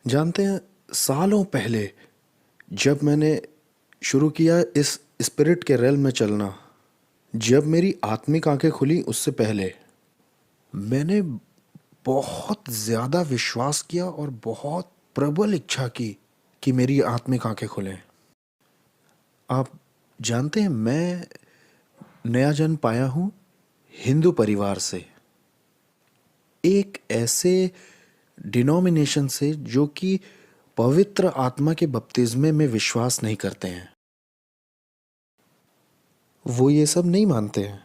जानते हैं, सालों पहले जब मैंने शुरू किया इस स्पिरिट के रेल में चलना, जब मेरी आत्मिक आंखें खुली उससे पहले मैंने बहुत ज़्यादा विश्वास किया और बहुत प्रबल इच्छा की कि मेरी आत्मिक आंखें खुलें। आप जानते हैं, मैं नया जन्म पाया हूँ हिंदू परिवार से, एक ऐसे डिनोमिनेशन से जो कि पवित्र आत्मा के बपतिस्मे में विश्वास नहीं करते हैं। वो ये सब नहीं मानते हैं।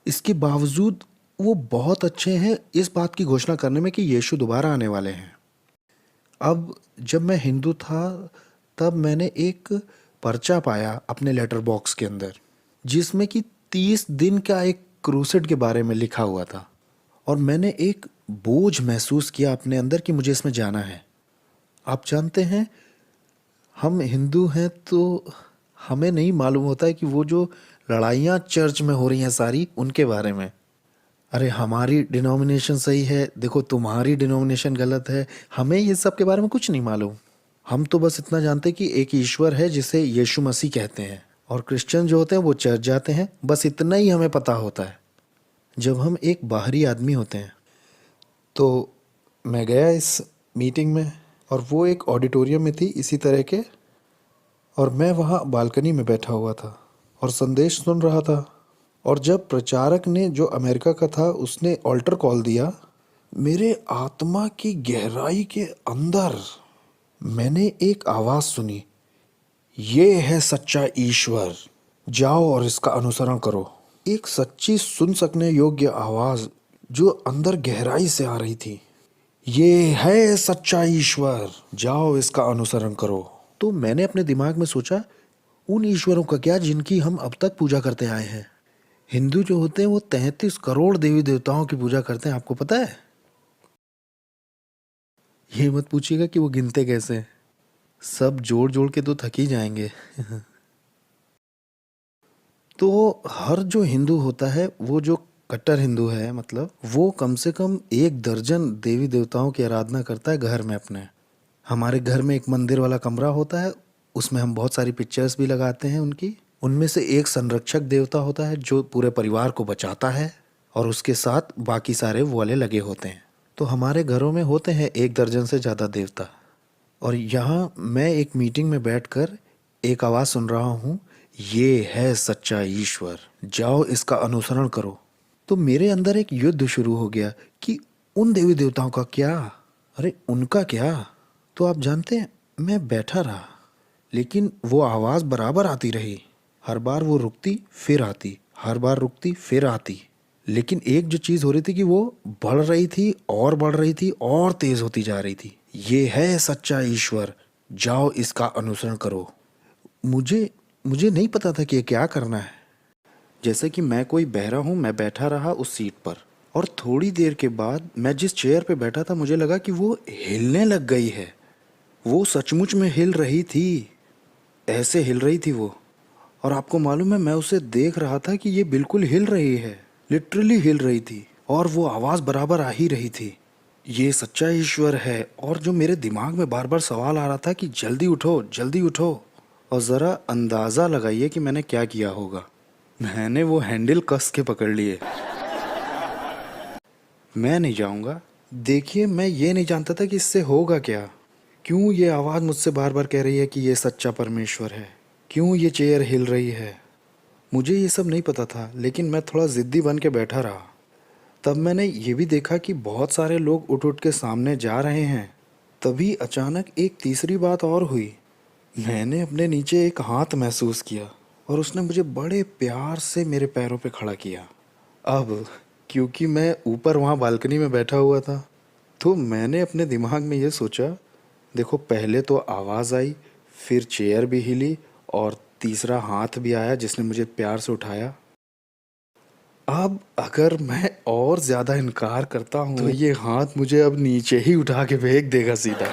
इसके बावजूद वो बहुत अच्छे हैं इस बात की घोषणा करने में कि यीशु दोबारा आने वाले हैं। अब जब मैं हिंदू था तब मैंने एक पर्चा पाया अपने लेटर बॉक्स के अंदर, जिसमें कि 30 दिन का एक क्रूसेड के बारे में लिखा हुआ था, और मैंने एक बोझ महसूस किया अपने अंदर कि मुझे इसमें जाना है। आप जानते हैं, हम हिंदू हैं तो हमें नहीं मालूम होता है कि वो जो लड़ाइयाँ चर्च में हो रही हैं सारी उनके बारे में। अरे हमारी डिनोमिनेशन सही है, देखो तुम्हारी डिनोमिनेशन गलत है, हमें ये सब के बारे में कुछ नहीं मालूम। हम तो बस इतना जानते हैं कि एक ईश्वर है जिसे यीशु मसीह कहते हैं, और क्रिश्चियन जो होते हैं वो चर्च जाते हैं, बस इतना ही हमें पता होता है जब हम एक बाहरी आदमी होते हैं। तो मैं गया इस मीटिंग में, और वो एक ऑडिटोरियम में थी इसी तरह के, और मैं वहाँ बालकनी में बैठा हुआ था और संदेश सुन रहा था। और जब प्रचारक ने, जो अमेरिका का था, उसने ऑल्टर कॉल दिया, मेरे आत्मा की गहराई के अंदर मैंने एक आवाज़ सुनी, ये है सच्चा ईश्वर, जाओ और इसका अनुसरण करो। एक सच्ची सुन सकने योग्य आवाज़ जो अंदर गहराई से आ रही थी, ये है सच्चा ईश्वर, जाओ इसका अनुसरण करो। तो मैंने अपने दिमाग में सोचा, उन ईश्वरों का क्या जिनकी हम अब तक पूजा करते आए हैं। हिंदू जो होते हैं वो 33 करोड़ देवी देवताओं की पूजा करते हैं, आपको पता है? ये मत पूछिएगा कि वो गिनते कैसे हैं, सब जोड़ जोड़ के तो थक ही जाएंगे। तो हर जो हिंदू होता है, वो जो कट्टर हिंदू है, मतलब वो कम से कम 1 दर्जन देवी देवताओं की आराधना करता है घर में अपने। हमारे घर में एक मंदिर वाला कमरा होता है, उसमें हम बहुत सारी पिक्चर्स भी लगाते हैं उनकी। उनमें से एक संरक्षक देवता होता है जो पूरे परिवार को बचाता है, और उसके साथ बाकी सारे वो वाले लगे होते हैं। तो हमारे घरों में होते हैं 1 दर्जन से ज़्यादा देवता। और यहाँ मैं एक मीटिंग में बैठकर एक आवाज़ सुन रहा हूँ, ये है सच्चा ईश्वर, जाओ इसका अनुसरण करो। तो मेरे अंदर एक युद्ध शुरू हो गया कि उन देवी देवताओं का क्या, अरे उनका क्या। तो आप जानते हैं, मैं बैठा रहा, लेकिन वो आवाज़ बराबर आती रही। हर बार वो रुकती फिर आती, हर बार रुकती फिर आती। लेकिन एक जो चीज़ हो रही थी कि वो बढ़ रही थी और बढ़ रही थी और तेज़ होती जा रही थी। ये है सच्चा ईश्वर, जाओ इसका अनुसरण करो। मुझे मुझे नहीं पता था कि ये क्या करना है। जैसे कि मैं कोई बहरा हूँ, मैं बैठा रहा उस सीट पर, और थोड़ी देर के बाद मैं जिस चेयर पे बैठा था मुझे लगा कि वो हिलने लग गई है। वो सचमुच में हिल रही थी, ऐसे हिल रही थी वो। और आपको मालूम है, मैं उसे देख रहा था कि ये बिल्कुल हिल रही है, लिटरली हिल रही थी, और वो आवाज़ बराबर आ ही रही थी, ये सच्चा ईश्वर है। और जो मेरे दिमाग में बार बार सवाल आ रहा था कि जल्दी उठो जल्दी उठो। और ज़रा अंदाज़ा लगाइए कि मैंने क्या किया होगा। मैंने वो हैंडल कस के पकड़ लिए। मैं नहीं जाऊंगा। देखिए, मैं ये नहीं जानता था कि इससे होगा क्या। क्यों ये आवाज़ मुझसे बार बार कह रही है कि ये सच्चा परमेश्वर है, क्यों ये चेयर हिल रही है। मुझे ये सब नहीं पता था, लेकिन मैं थोड़ा ज़िद्दी बन के बैठा रहा। तब मैंने ये भी देखा कि बहुत सारे लोग उठ उठ के सामने जा रहे हैं। तभी अचानक एक तीसरी बात और हुई। मैंने अपने नीचे एक हाथ महसूस किया, और उसने मुझे बड़े प्यार से मेरे पैरों पे खड़ा किया। अब क्योंकि मैं ऊपर वहाँ बालकनी में बैठा हुआ था, तो मैंने अपने दिमाग में ये सोचा, देखो पहले तो आवाज़ आई, फिर चेयर भी हिली, और तीसरा हाथ भी आया जिसने मुझे प्यार से उठाया। अब अगर मैं और ज़्यादा इनकार करता हूँ तो ये हाथ मुझे अब नीचे ही उठा के फेंक देगा सीधा।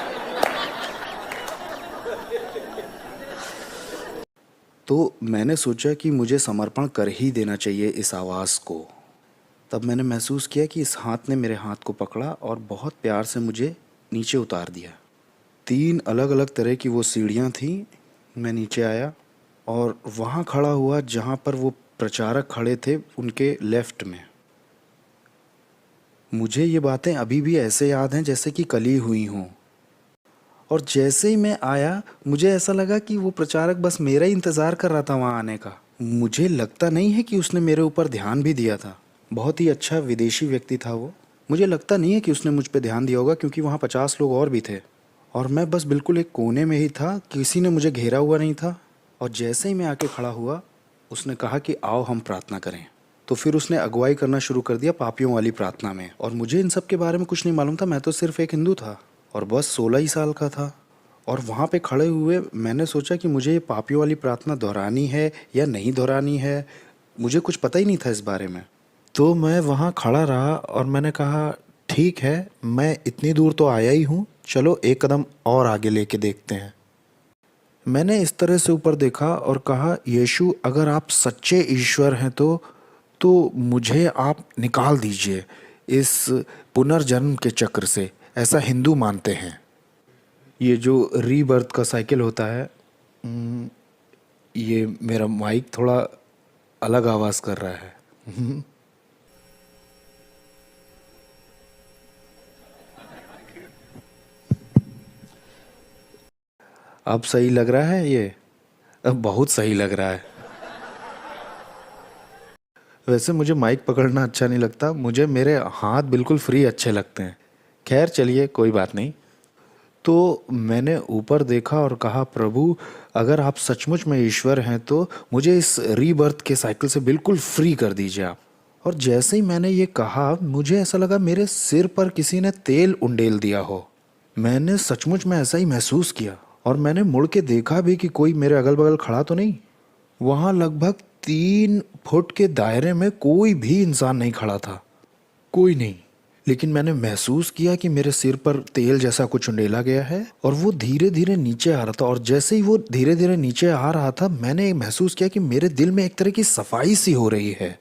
तो मैंने सोचा कि मुझे समर्पण कर ही देना चाहिए इस आवाज़ को। तब मैंने महसूस किया कि इस हाथ ने मेरे हाथ को पकड़ा और बहुत प्यार से मुझे नीचे उतार दिया। 3 अलग-अलग तरह की वो सीढ़ियाँ थीं। मैं नीचे आया और वहाँ खड़ा हुआ जहाँ पर वो प्रचारक खड़े थे उनके लेफ्ट में। मुझे ये बातें अभी भी ऐसे याद हैं जैसे कि कल ही हुई हों। और जैसे ही मैं आया मुझे ऐसा लगा कि वो प्रचारक बस मेरा ही इंतज़ार कर रहा था वहाँ आने का। मुझे लगता नहीं है कि उसने मेरे ऊपर ध्यान भी दिया था। बहुत ही अच्छा विदेशी व्यक्ति था वो। मुझे लगता नहीं है कि उसने मुझ पे ध्यान दिया होगा क्योंकि वहाँ 50 लोग और भी थे और मैं बस बिल्कुल एक कोने में ही था, किसी ने मुझे घेरा हुआ नहीं था। और जैसे ही मैं आके खड़ा हुआ उसने कहा कि आओ हम प्रार्थना करें। तो फिर उसने अगुवाई करना शुरू कर दिया पापियों वाली प्रार्थना में। और मुझे इन सब के बारे में कुछ नहीं मालूम था, मैं तो सिर्फ एक हिंदू था और बस 16 ही साल का था। और वहाँ पे खड़े हुए मैंने सोचा कि मुझे ये पापियों वाली प्रार्थना दोहरानी है या नहीं दोहरानी है, मुझे कुछ पता ही नहीं था इस बारे में। तो मैं वहाँ खड़ा रहा और मैंने कहा ठीक है, मैं इतनी दूर तो आया ही हूँ, चलो एक कदम और आगे लेके देखते हैं। मैंने इस तरह से ऊपर देखा और कहा, यीशु अगर आप सच्चे ईश्वर हैं तो मुझे आप निकाल दीजिए इस पुनर्जन्म के चक्र से, ऐसा हिंदू मानते हैं। ये जो रीबर्थ का साइकिल होता है, ये मेरा माइक थोड़ा अलग आवाज़ कर रहा है। अब सही लग रहा है ये? अब बहुत सही लग रहा है। वैसे मुझे माइक पकड़ना अच्छा नहीं लगता, मुझे मेरे हाथ बिल्कुल फ्री अच्छे लगते हैं। खैर चलिए, कोई बात नहीं। तो मैंने ऊपर देखा और कहा, प्रभु अगर आप सचमुच में ईश्वर हैं तो मुझे इस रीबर्थ के साइकिल से बिल्कुल फ्री कर दीजिए आप। और जैसे ही मैंने ये कहा मुझे ऐसा लगा मेरे सिर पर किसी ने तेल उंडेल दिया हो। मैंने सचमुच में ऐसा ही महसूस किया और मैंने मुड़ के देखा भी कि कोई मेरे अगल बगल खड़ा तो नहीं। वहाँ लगभग 3 फुट के दायरे में कोई भी इंसान नहीं खड़ा था, कोई नहीं। लेकिन मैंने महसूस किया कि मेरे सिर पर तेल जैसा कुछ उंडेला गया है और वो धीरे धीरे नीचे आ रहा था। और जैसे ही वो धीरे धीरे नीचे आ रहा था मैंने महसूस किया कि मेरे दिल में एक तरह की सफाई सी हो रही है।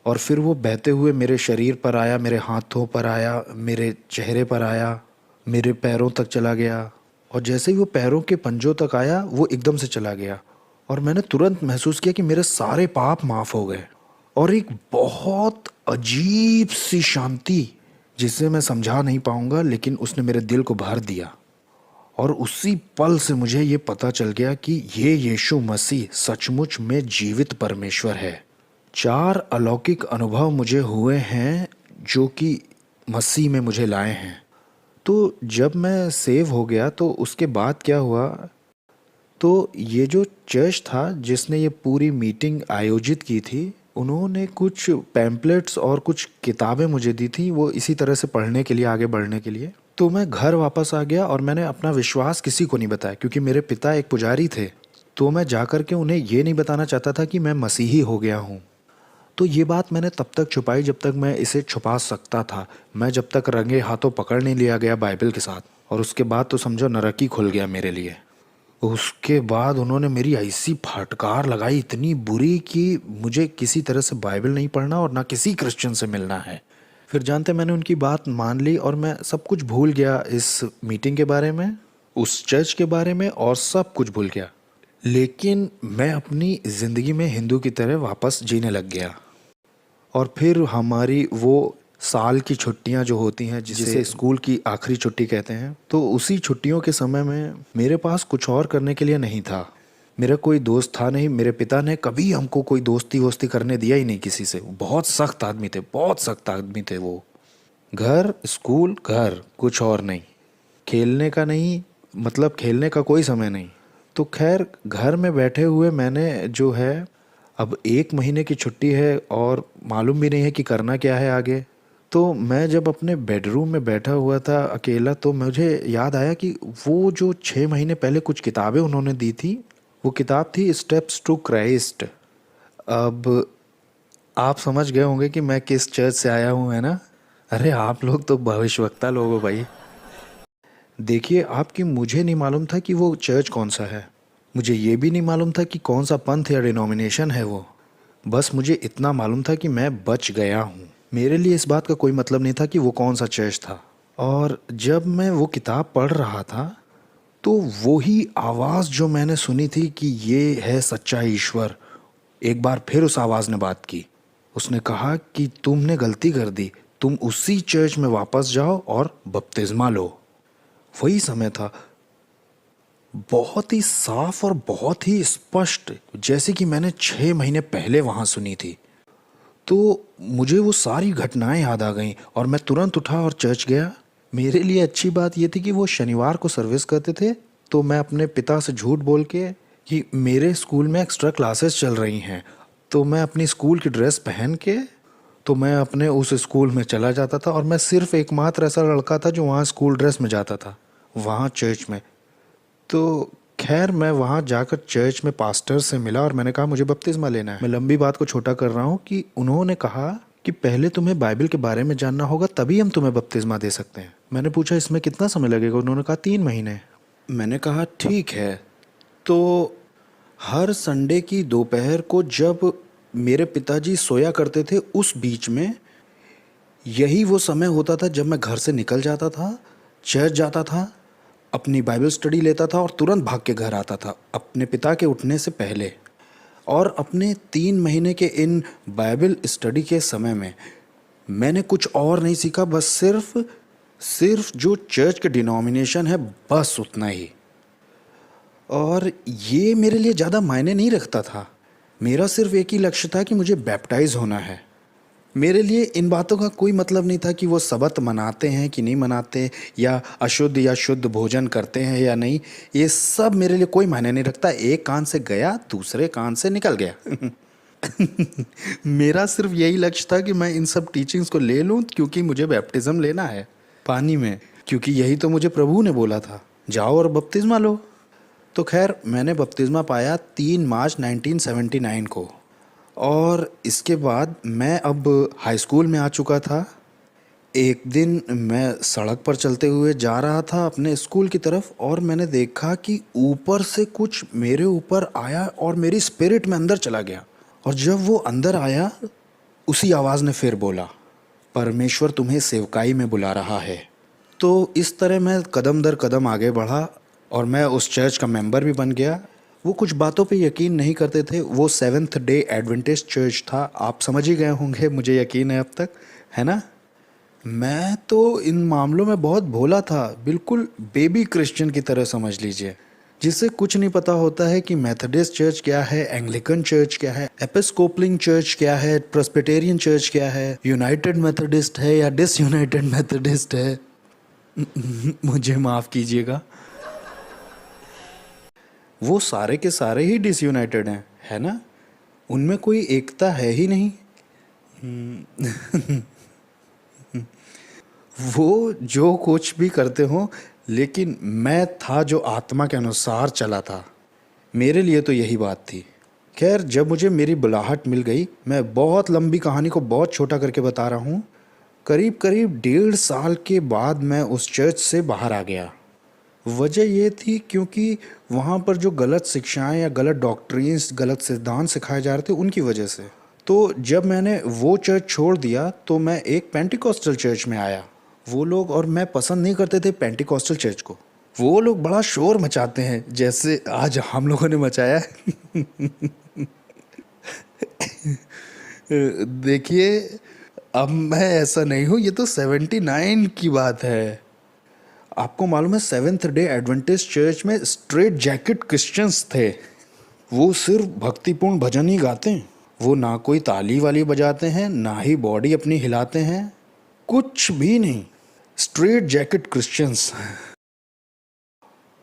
और फिर वो बहते हुए मेरे शरीर पर आया, मेरे हाथों पर आया, मेरे चेहरे पर आया, मेरे पैरों तक चला गया। और जैसे ही वो पैरों के पंजों तक आया वो एकदम से चला गया और मैंने तुरंत महसूस किया कि मेरे सारे पाप माफ़ हो गए। और एक बहुत अजीब सी शांति जिसे मैं समझा नहीं पाऊंगा, लेकिन उसने मेरे दिल को भर दिया। और उसी पल से मुझे ये पता चल गया कि ये यीशु मसीह सचमुच में जीवित परमेश्वर है। 4 अलौकिक अनुभव मुझे हुए हैं जो कि मसीह में मुझे लाए हैं। तो जब मैं सेव हो गया तो उसके बाद क्या हुआ, तो ये जो चर्च था जिसने ये पूरी मीटिंग आयोजित की थी, उन्होंने कुछ पैम्पलेट्स और कुछ किताबें मुझे दी थी, वो इसी तरह से पढ़ने के लिए, आगे बढ़ने के लिए। तो मैं घर वापस आ गया और मैंने अपना विश्वास किसी को नहीं बताया क्योंकि मेरे पिता एक पुजारी थे। तो मैं जाकर के उन्हें ये नहीं बताना चाहता था कि मैं मसीही हो गया हूँ। तो ये बात मैंने तब तक छुपाई जब तक मैं इसे छुपा सकता था। मैं जब तक रंगे हाथों पकड़ नहीं लिया गया बाइबल के साथ, और उसके बाद तो समझो नरक ही खुल गया मेरे लिए। उसके बाद उन्होंने मेरी ऐसी फटकार लगाई, इतनी बुरी, कि मुझे किसी तरह से बाइबल नहीं पढ़ना और ना किसी क्रिश्चियन से मिलना है। फिर जानते मैंने उनकी बात मान ली और मैं सब कुछ भूल गया, इस मीटिंग के बारे में, उस चर्च के बारे में, और सब कुछ भूल गया। लेकिन मैं अपनी ज़िंदगी में हिंदू की तरह वापस जीने लग गया। और फिर हमारी वो साल की छुट्टियां जो होती हैं, जिसे स्कूल की आखिरी छुट्टी कहते हैं, तो उसी छुट्टियों के समय में मेरे पास कुछ और करने के लिए नहीं था। मेरा कोई दोस्त था नहीं, मेरे पिता ने कभी हमको कोई दोस्ती वोस्ती करने दिया ही नहीं किसी से। बहुत सख्त आदमी थे, बहुत सख्त आदमी थे वो। घर, स्कूल, घर, कुछ और नहीं। खेलने का नहीं, मतलब खेलने का कोई समय नहीं। तो खैर घर में बैठे हुए मैंने जो है, अब 1 महीने की छुट्टी है और मालूम भी नहीं है कि करना क्या है आगे। तो मैं जब अपने बेडरूम में बैठा हुआ था अकेला, तो मुझे याद आया कि वो जो 6 महीने पहले कुछ किताबें उन्होंने दी थी, वो किताब थी स्टेप्स टू क्राइस्ट। अब आप समझ गए होंगे कि मैं किस चर्च से आया हूँ, है ना? अरे आप लोग तो भविष्यवक्ता लोग हो भाई। देखिए आपकी, मुझे नहीं मालूम था कि वो चर्च कौन सा है, मुझे ये भी नहीं मालूम था कि कौन सा पंथ या डिनोमिनेशन है वो। बस मुझे इतना मालूम था कि मैं बच गया हूँ। मेरे लिए इस बात का कोई मतलब नहीं था कि वो कौन सा चर्च था। और जब मैं वो किताब पढ़ रहा था तो वही आवाज़ जो मैंने सुनी थी कि ये है सच्चा ईश्वर, एक बार फिर उस आवाज़ ने बात की। उसने कहा कि तुमने गलती कर दी, तुम उसी चर्च में वापस जाओ और बपतिस्मा लो। वही समय था, बहुत ही साफ और बहुत ही स्पष्ट, जैसे कि मैंने 6 महीने पहले वहाँ सुनी थी। तो मुझे वो सारी घटनाएं याद आ गईं और मैं तुरंत उठा और चर्च गया। मेरे लिए अच्छी बात ये थी कि वो शनिवार को सर्विस करते थे, तो मैं अपने पिता से झूठ बोल के कि मेरे स्कूल में एक्स्ट्रा क्लासेस चल रही हैं, तो मैं अपनी स्कूल की ड्रेस पहन के तो मैं अपने उस स्कूल में चला जाता था। और मैं सिर्फ एकमात्र ऐसा लड़का था जो वहाँ स्कूल ड्रेस में जाता था, वहाँ चर्च में। तो खैर मैं वहाँ जाकर चर्च में पास्टर से मिला और मैंने कहा मुझे बपतिस्मा लेना है। मैं लंबी बात को छोटा कर रहा हूँ कि उन्होंने कहा कि पहले तुम्हें बाइबल के बारे में जानना होगा, तभी हम तुम्हें बपतिस्मा दे सकते हैं। मैंने पूछा इसमें कितना समय लगेगा? उन्होंने कहा 3 महीने। मैंने कहा ठीक है। तो हर संडे की दोपहर को जब मेरे पिताजी सोया करते थे, उस बीच में यही वो समय होता था जब मैं घर से निकल जाता था, चर्च जाता था, अपनी बाइबल स्टडी लेता था और तुरंत भाग के घर आता था अपने पिता के उठने से पहले। और अपने 3 महीने के इन बाइबल स्टडी के समय में मैंने कुछ और नहीं सीखा, बस सिर्फ जो चर्च के डिनोमिनेशन है, बस उतना ही। और ये मेरे लिए ज़्यादा मायने नहीं रखता था। मेरा सिर्फ एक ही लक्ष्य था कि मुझे बैप्टाइज होना है। मेरे लिए इन बातों का कोई मतलब नहीं था कि वो सबत मनाते हैं कि नहीं मनाते, या अशुद्ध या शुद्ध भोजन करते हैं या नहीं। ये सब मेरे लिए कोई मायने नहीं रखता। एक कान से गया, दूसरे कान से निकल गया। मेरा सिर्फ यही लक्ष्य था कि मैं इन सब टीचिंग्स को ले लूं, क्योंकि मुझे बैप्टिज्म लेना है पानी में, क्योंकि यही तो मुझे प्रभु ने बोला था, जाओ और बपतिस्मा लो। तो खैर मैंने बपतिस्मा पाया 3 मार्च 1979 को। और इसके बाद मैं अब हाई स्कूल में आ चुका था। एक दिन मैं सड़क पर चलते हुए जा रहा था अपने स्कूल की तरफ, और मैंने देखा कि ऊपर से कुछ मेरे ऊपर आया और मेरी स्पिरिट में अंदर चला गया। और जब वो अंदर आया, उसी आवाज़ ने फिर बोला, परमेश्वर तुम्हें सेवकाई में बुला रहा है। तो इस तरह मैं कदम दर कदम आगे बढ़ा और मैं उस चर्च का मेंबर भी बन गया। वो कुछ बातों पे यकीन नहीं करते थे। वो सेवेंथ डे एडवेंटिस्ट चर्च था। आप समझ ही गए होंगे, मुझे यकीन है अब तक, है ना। मैं तो इन मामलों में बहुत भोला था, बिल्कुल बेबी क्रिश्चियन की तरह समझ लीजिए, जिसे कुछ नहीं पता होता है कि मेथोडिस्ट चर्च क्या है, एंग्लिकन चर्च क्या है, एपिस्कोपलिंग चर्च क्या है, प्रेस्बिटेरियन चर्च क्या है, यूनाइटेड मेथोडिस्ट है या डिसयूनाइटेड मेथोडिस्ट है। मुझे माफ़ कीजिएगा, वो सारे के सारे ही डिसयूनाइटेड हैं, है ना। उनमें कोई एकता है ही नहीं। वो जो कुछ भी करते हो, लेकिन मैं था जो आत्मा के अनुसार चला था। मेरे लिए तो यही बात थी। खैर जब मुझे मेरी बुलाहट मिल गई, मैं बहुत लंबी कहानी को बहुत छोटा करके बता रहा हूँ, करीब करीब 1.5 साल के बाद मैं उस चर्च से बाहर आ गया। वजह ये थी क्योंकि वहाँ पर जो गलत शिक्षाएं या गलत डॉक्ट्रिन्स, गलत सिद्धांत सिखाए जा रहे थे, उनकी वजह से। तो जब मैंने वो चर्च छोड़ दिया तो मैं एक पेंटिकॉस्टल चर्च में आया। वो लोग और मैं पसंद नहीं करते थे पेंटिकॉस्टल चर्च को। वो लोग बड़ा शोर मचाते हैं, जैसे आज हम लोगों ने मचाया है। देखिए, अब मैं ऐसा नहीं हूँ, ये तो 79 की बात है। आपको मालूम है, सेवेंथ डे एडवेंटिस्ट चर्च में स्ट्रेट जैकेट क्रिश्चियंस थे। वो सिर्फ भक्तिपूर्ण भजन ही गाते हैं। वो ना कोई ताली वाली बजाते हैं, ना ही बॉडी अपनी हिलाते हैं, कुछ भी नहीं। Straight jacket Christians.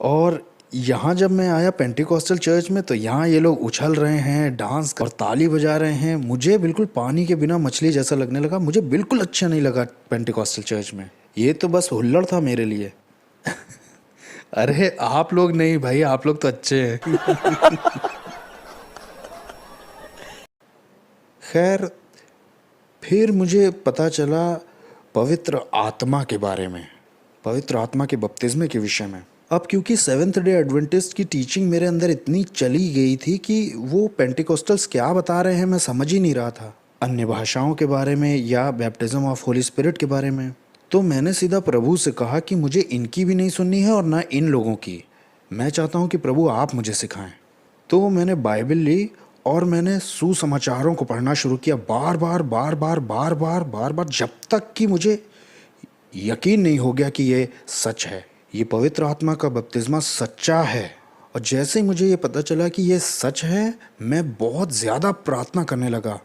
और यहाँ जब मैं आया पेंटिकॉस्टल चर्च में, तो यहाँ ये लोग उछल रहे हैं, डांस और ताली बजा रहे हैं। मुझे बिल्कुल पानी के बिना मछली जैसा लगने लगा। मुझे बिल्कुल अच्छा नहीं लगा पेंटिकॉस्टल चर्च में। ये तो बस हुल्लड़ था मेरे लिए। अरे आप लोग नहीं भाई, आप लोग तो अच्छे हैं। खैर फिर मुझे पता चला पवित्र आत्मा के बारे में, पवित्र आत्मा के बपतिस्मे के विषय में। अब क्योंकि सेवेंथ डे एडवेंटिस्ट की टीचिंग मेरे अंदर इतनी चली गई थी कि वो पेंटिकोस्टल्स क्या बता रहे हैं मैं समझ ही नहीं रहा था, अन्य भाषाओं के बारे में या बैप्टिज्म ऑफ होली स्पिरिट के बारे में। तो मैंने सीधा प्रभु से कहा कि मुझे इनकी भी नहीं सुननी है और ना इन लोगों की। मैं चाहता हूँ कि प्रभु आप मुझे सिखाएं। तो मैंने बाइबल ली और मैंने सुसमाचारों को पढ़ना शुरू किया, बार बार बार बार बार बार बार बार, जब तक कि मुझे यकीन नहीं हो गया कि ये सच है, ये पवित्र आत्मा का बपतिस्मा सच्चा है। और जैसे ही मुझे ये पता चला कि ये सच है, मैं बहुत ज़्यादा प्रार्थना करने लगा।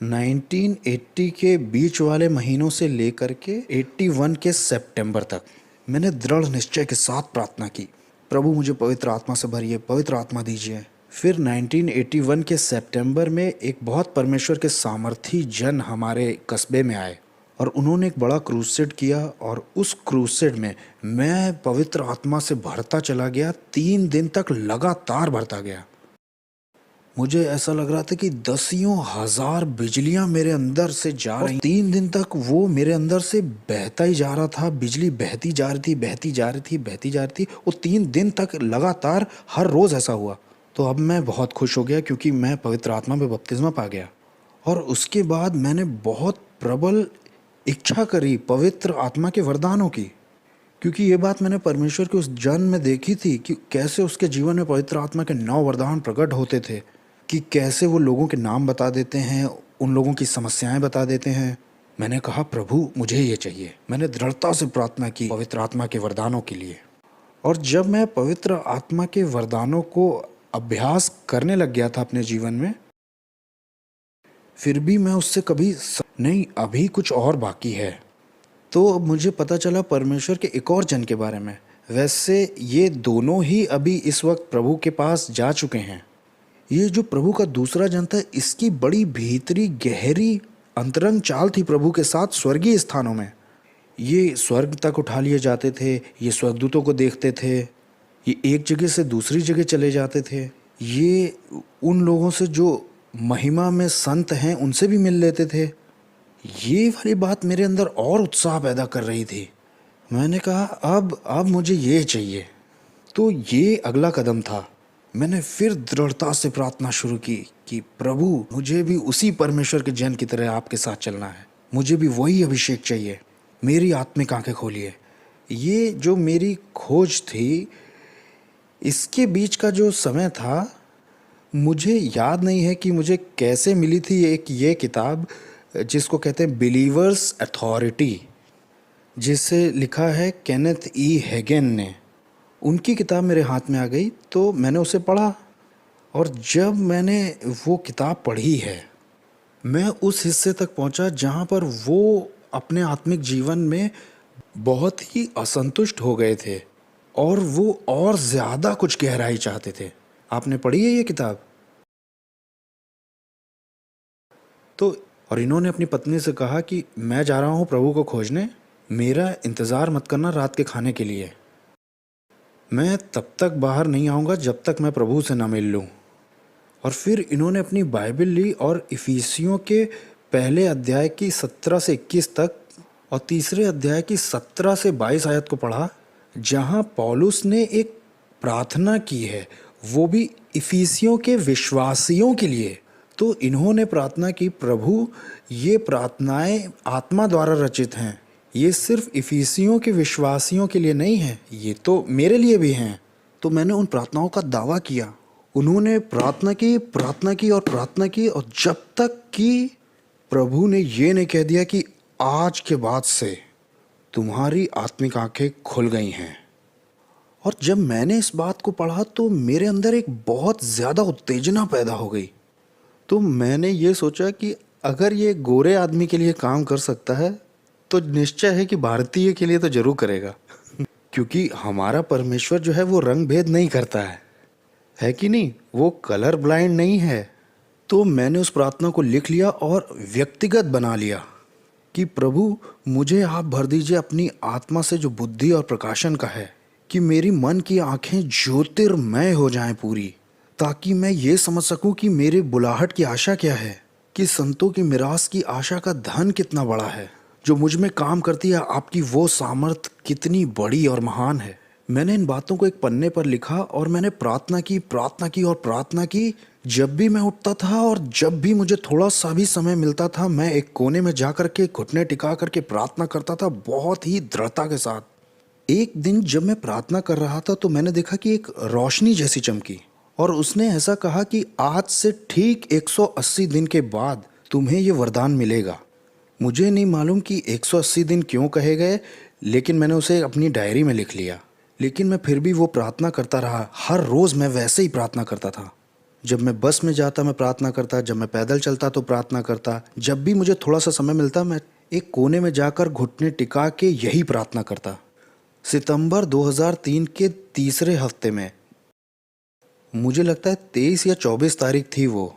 1980 के बीच वाले महीनों से लेकर के 81 के सितंबर तक मैंने दृढ़ निश्चय के साथ प्रार्थना की, प्रभु मुझे पवित्र आत्मा से भरिए, पवित्र आत्मा दीजिए। फिर 1981 के सितंबर में एक बहुत परमेश्वर के सामर्थी जन हमारे कस्बे में आए और उन्होंने एक बड़ा क्रूसेड किया, और उस क्रूसेड में मैं पवित्र आत्मा से भरता चला गया। 3 दिन तक लगातार भरता गया। मुझे ऐसा लग रहा था कि दसियों हजार बिजलियां मेरे अंदर से जा रही। 3 दिन तक वो मेरे अंदर से बहता ही जा रहा था, बिजली बहती जा रही थी, बहती जा रही थी, बहती जा रही थी। वो 3 दिन तक लगातार हर रोज़ ऐसा हुआ। तो अब मैं बहुत खुश हो गया क्योंकि मैं पवित्र आत्मा में बपतिस्मा पा गया। और उसके बाद मैंने बहुत प्रबल इच्छा करी पवित्र आत्मा के वरदानों की, क्योंकि ये बात मैंने परमेश्वर के उस जन में देखी थी कि कैसे उसके जीवन में पवित्र आत्मा के 9 वरदान प्रकट होते थे, कि कैसे वो लोगों के नाम बता देते हैं, उन लोगों की समस्याएं बता देते हैं। मैंने कहा प्रभु मुझे ये चाहिए। मैंने दृढ़ता से प्रार्थना की पवित्र आत्मा के वरदानों के लिए। और जब मैं पवित्र आत्मा के वरदानों को अभ्यास करने लग गया था अपने जीवन में, फिर भी मैं उससे कभी नहीं, अभी कुछ और बाकी है। तो अब मुझे पता चला परमेश्वर के एक और जन के बारे में। वैसे ये दोनों ही अभी इस वक्त प्रभु के पास जा चुके हैं। ये जो प्रभु का दूसरा जन था, इसकी बड़ी भीतरी गहरी अंतरंग चाल थी प्रभु के साथ स्वर्गीय स्थानों में। ये स्वर्ग तक उठा लिए जाते थे, ये स्वर्गदूतों को देखते थे, ये एक जगह से दूसरी जगह चले जाते थे, ये उन लोगों से जो महिमा में संत हैं उनसे भी मिल लेते थे। ये वाली बात मेरे अंदर और उत्साह पैदा कर रही थी। मैंने कहा अब मुझे ये चाहिए। तो ये अगला कदम था। मैंने फिर दृढ़ता से प्रार्थना शुरू की कि प्रभु मुझे भी उसी परमेश्वर के जन की तरह आपके साथ चलना है, मुझे भी वही अभिषेक चाहिए, मेरी आत्मिक आंखें खोलिए। ये जो मेरी खोज थी, इसके बीच का जो समय था, मुझे याद नहीं है कि मुझे कैसे मिली थी एक ये किताब जिसको कहते हैं बिलीवर्स अथॉरिटी, जिसे लिखा है केनेथ ई हेगन ने। उनकी किताब मेरे हाथ में आ गई तो मैंने उसे पढ़ा, और जब मैंने वो किताब पढ़ी है, मैं उस हिस्से तक पहुंचा जहां पर वो अपने आत्मिक जीवन में बहुत ही असंतुष्ट हो गए थे और वो और ज़्यादा कुछ गहराई चाहते थे। आपने पढ़ी है ये किताब? तो और इन्होंने अपनी पत्नी से कहा कि मैं जा रहा हूँ प्रभु को खोजने, मेरा इंतज़ार मत करना रात के खाने के लिए, मैं तब तक बाहर नहीं आऊँगा जब तक मैं प्रभु से ना मिल लूँ। और फिर इन्होंने अपनी बाइबल ली और इफिसियों के पहले अध्याय की 17 से 21 तक और तीसरे अध्याय की 17 से 22 आयत को पढ़ा, जहाँ पौलुस ने एक प्रार्थना की है, वो भी इफिसियों के विश्वासियों के लिए। तो इन्होंने प्रार्थना की, प्रभु ये प्रार्थनाएं आत्मा द्वारा रचित हैं, ये सिर्फ इफिसियों के विश्वासियों के लिए नहीं है, ये तो मेरे लिए भी हैं। तो मैंने उन प्रार्थनाओं का दावा किया। उन्होंने प्रार्थना की और प्रार्थना की, और जब तक कि प्रभु ने ये नहीं कह दिया कि आज के बाद से तुम्हारी आत्मिक आंखें खुल गई हैं। और जब मैंने इस बात को पढ़ा तो मेरे अंदर एक बहुत ज़्यादा उत्तेजना पैदा हो गई। तो मैंने ये सोचा कि अगर ये गोरे आदमी के लिए काम कर सकता है तो निश्चय है कि भारतीय के लिए तो जरूर करेगा क्योंकि हमारा परमेश्वर जो है वो रंग भेद नहीं करता है कि नहीं, वो कलर ब्लाइंड नहीं है। तो मैंने उस प्रार्थना को लिख लिया और व्यक्तिगत बना लिया कि प्रभु मुझे आप भर दीजिए अपनी आत्मा से जो बुद्धि और प्रकाशन का है, कि मेरी मन की आंखें ज्योतिर्मय हो जाएं पूरी, ताकि मैं ये समझ सकूं कि मेरे बुलाहट की आशा क्या है, कि संतों की मिरास की आशा का धन कितना बड़ा है, जो मुझ में काम करती है आपकी वो सामर्थ कितनी बड़ी और महान है। मैंने इन बातों को एक पन्ने पर लिखा और मैंने प्रार्थना की और प्रार्थना की। जब भी मैं उठता था और जब भी मुझे थोड़ा सा भी समय मिलता था, मैं एक कोने में जा कर के घुटने टिका करके प्रार्थना करता था, बहुत ही दृढ़ता के साथ। एक दिन जब मैं प्रार्थना कर रहा था तो मैंने देखा कि एक रोशनी जैसी चमकी, और उसने ऐसा कहा कि आज से ठीक 180 दिन के बाद तुम्हें ये वरदान मिलेगा। मुझे नहीं मालूम कि 180 दिन क्यों कहे गए, लेकिन मैंने उसे अपनी डायरी में लिख लिया। लेकिन मैं फिर भी वो प्रार्थना करता रहा। हर रोज़ मैं वैसे ही प्रार्थना करता था। जब मैं बस में जाता मैं प्रार्थना करता, जब मैं पैदल चलता तो प्रार्थना करता, जब भी मुझे थोड़ा सा समय मिलता मैं एक कोने में जाकर घुटने टिका के यही प्रार्थना करता। सितंबर 2003 के तीसरे हफ्ते में, मुझे लगता है 23 या 24 तारीख थी वो,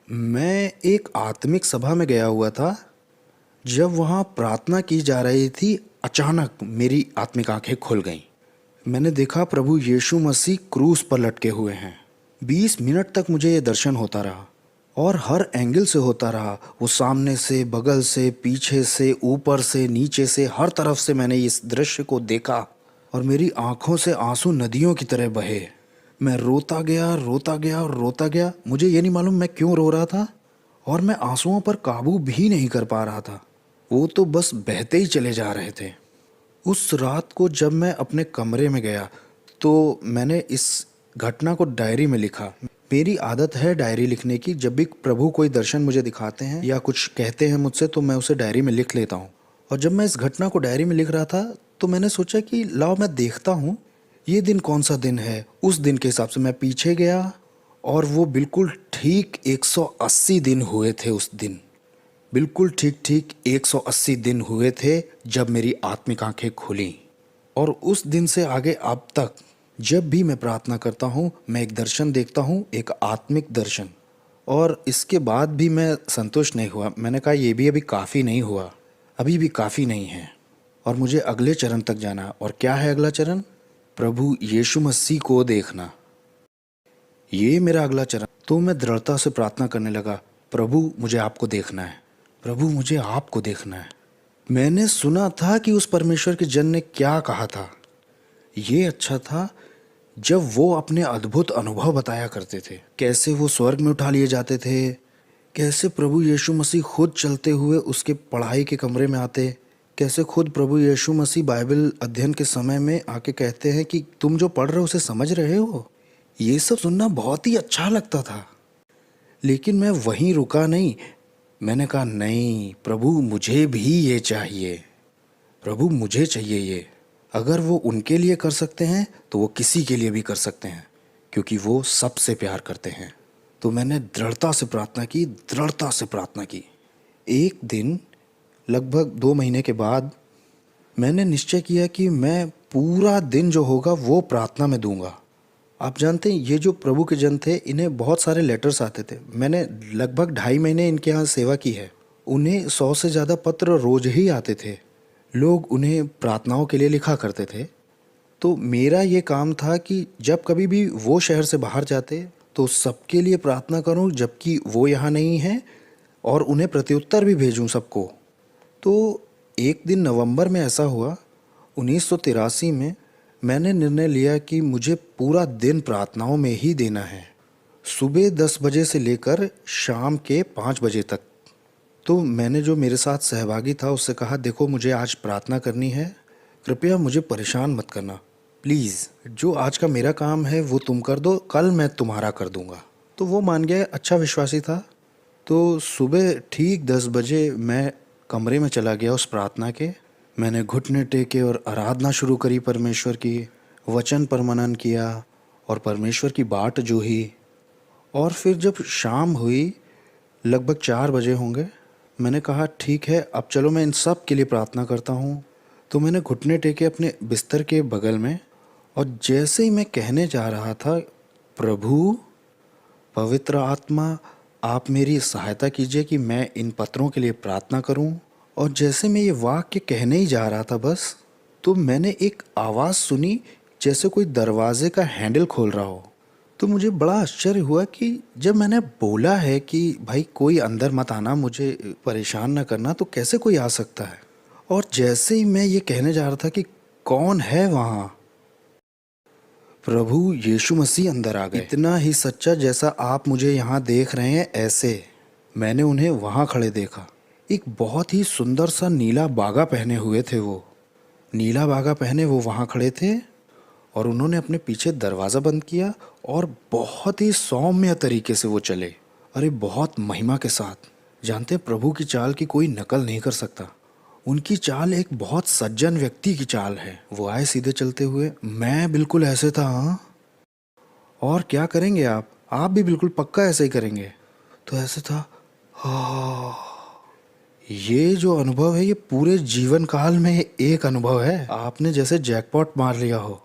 मैं एक आत्मिक सभा में गया हुआ था। जब वहाँ प्रार्थना की जा रही थी, अचानक मेरी आत्मिक आंखें खुल गईं। मैंने देखा प्रभु यीशु मसीह क्रूस पर लटके हुए हैं। 20 मिनट तक मुझे ये दर्शन होता रहा, और हर एंगल से होता रहा। वो सामने से, बगल से, पीछे से, ऊपर से, नीचे से, हर तरफ से मैंने इस दृश्य को देखा, और मेरी आंखों से आंसू नदियों की तरह बहे। मैं रोता गया, रोता गया और रोता गया। मुझे ये नहीं मालूम मैं क्यों रो रहा था, और मैं आंसुओं पर काबू भी नहीं कर पा रहा था। वो तो बस बहते ही चले जा रहे थे। उस रात को जब मैं अपने कमरे में गया तो मैंने इस घटना को डायरी में लिखा। मेरी आदत है डायरी लिखने की। जब भी प्रभु कोई दर्शन मुझे दिखाते हैं या कुछ कहते हैं मुझसे तो मैं उसे डायरी में लिख लेता हूँ। और जब मैं इस घटना को डायरी में लिख रहा था तो मैंने सोचा कि लाओ मैं देखता हूँ ये दिन कौन सा दिन है। उस दिन के हिसाब से मैं पीछे गया, और वो बिल्कुल ठीक 180 दिन हुए थे उस दिन। बिल्कुल ठीक ठीक 180 दिन हुए थे जब मेरी आत्मिक आंखें खुली। और उस दिन से आगे अब तक जब भी मैं प्रार्थना करता हूँ मैं एक दर्शन देखता हूँ, एक आत्मिक दर्शन। और इसके बाद भी मैं संतुष्ट नहीं हुआ। मैंने कहा ये भी अभी काफ़ी नहीं हुआ, अभी भी काफ़ी नहीं है, और मुझे अगले चरण तक जाना। और क्या है अगला चरण? प्रभु यीशु मसीह को देखना। ये मेरा अगला चरण। तो मैं दृढ़ता से प्रार्थना करने लगा, प्रभु मुझे आपको देखना है, प्रभु मुझे आपको देखना है। मैंने सुना था कि उस परमेश्वर के जन ने क्या कहा था। ये अच्छा था जब वो अपने अद्भुत अनुभव बताया करते थे, कैसे वो स्वर्ग में उठा लिए जाते थे, कैसे प्रभु यीशु मसीह खुद चलते हुए उसके पढ़ाई के कमरे में आते, कैसे खुद प्रभु यीशु मसीह बाइबल अध्ययन के समय में आके कहते हैं कि तुम जो पढ़ रहे हो उसे समझ रहे हो। ये सब सुनना बहुत ही अच्छा लगता था। लेकिन मैं वहीं रुका नहीं। मैंने कहा नहीं प्रभु, मुझे भी ये चाहिए, प्रभु मुझे चाहिए ये। अगर वो उनके लिए कर सकते हैं तो वो किसी के लिए भी कर सकते हैं, क्योंकि वो सबसे प्यार करते हैं। तो मैंने दृढ़ता से प्रार्थना की, दृढ़ता से प्रार्थना की। एक दिन लगभग 2 महीने के बाद मैंने निश्चय किया कि मैं पूरा दिन जो होगा वो प्रार्थना में दूंगा। आप जानते हैं ये जो प्रभु के जन थे इन्हें बहुत सारे लेटर्स आते थे। मैंने लगभग 2.5 महीने इनके यहाँ सेवा की है। उन्हें 100 से ज़्यादा पत्र रोज ही आते थे। लोग उन्हें प्रार्थनाओं के लिए लिखा करते थे। तो मेरा ये काम था कि जब कभी भी वो शहर से बाहर जाते तो सबके लिए प्रार्थना करूं जबकि वो यहाँ नहीं हैं, और उन्हें प्रत्युत्तर भी भेजूं सबको। तो एक दिन नवंबर में ऐसा हुआ 1983 में, मैंने निर्णय लिया कि मुझे पूरा दिन प्रार्थनाओं में ही देना है, सुबह 10 बजे से लेकर शाम के 5 बजे तक। तो मैंने जो मेरे साथ सहभागी था उससे कहा, देखो मुझे आज प्रार्थना करनी है, कृपया मुझे परेशान मत करना प्लीज़। जो आज का मेरा काम है वो तुम कर दो, कल मैं तुम्हारा कर दूंगा। तो वो मान गया, अच्छा विश्वासी था। तो सुबह ठीक 10 बजे मैं कमरे में चला गया उस प्रार्थना के। मैंने घुटने टेके और आराधना शुरू करी परमेश्वर की, वचन पर मनन किया और परमेश्वर की बाट जोही। और फिर जब शाम हुई, लगभग 4 बजे होंगे, मैंने कहा ठीक है अब चलो मैं इन सब के लिए प्रार्थना करता हूँ। तो मैंने घुटने टेके अपने बिस्तर के बगल में, और जैसे ही मैं कहने जा रहा था, प्रभु पवित्र आत्मा आप मेरी सहायता कीजिए कि मैं इन पत्रों के लिए प्रार्थना करूं। और जैसे मैं ये वाक्य कहने ही जा रहा था बस, तो मैंने एक आवाज़ सुनी जैसे कोई दरवाजे का हैंडल खोल रहा हो। तो मुझे बड़ा आश्चर्य हुआ कि जब मैंने बोला है कि भाई कोई अंदर मत आना, मुझे परेशान ना करना, तो कैसे कोई आ सकता है। और जैसे ही मैं ये कहने जा रहा था कि कौन है वहाँ, प्रभु यीशु मसीह अंदर आ गए। इतना ही सच्चा जैसा आप मुझे यहाँ देख रहे हैं ऐसे मैंने उन्हें वहाँ खड़े देखा। एक बहुत ही सुंदर सा नीला बागा पहने हुए थे वो, नीला बागा पहने वो वहाँ खड़े थे और उन्होंने अपने पीछे दरवाज़ा बंद किया और बहुत ही सौम्य तरीके से वो चले। अरे बहुत महिमा के साथ। जानते हैं, प्रभु की चाल की कोई नकल नहीं कर सकता। उनकी चाल एक बहुत सज्जन व्यक्ति की चाल है। वो आए सीधे चलते हुए, मैं बिल्कुल ऐसे था। हाँ, और क्या करेंगे आप भी बिल्कुल पक्का ऐसे ही करेंगे। तो ऐसे था। हाँ, ये जो अनुभव है ये पूरे जीवन काल में एक अनुभव है। आपने जैसे जैकपॉट मार लिया हो।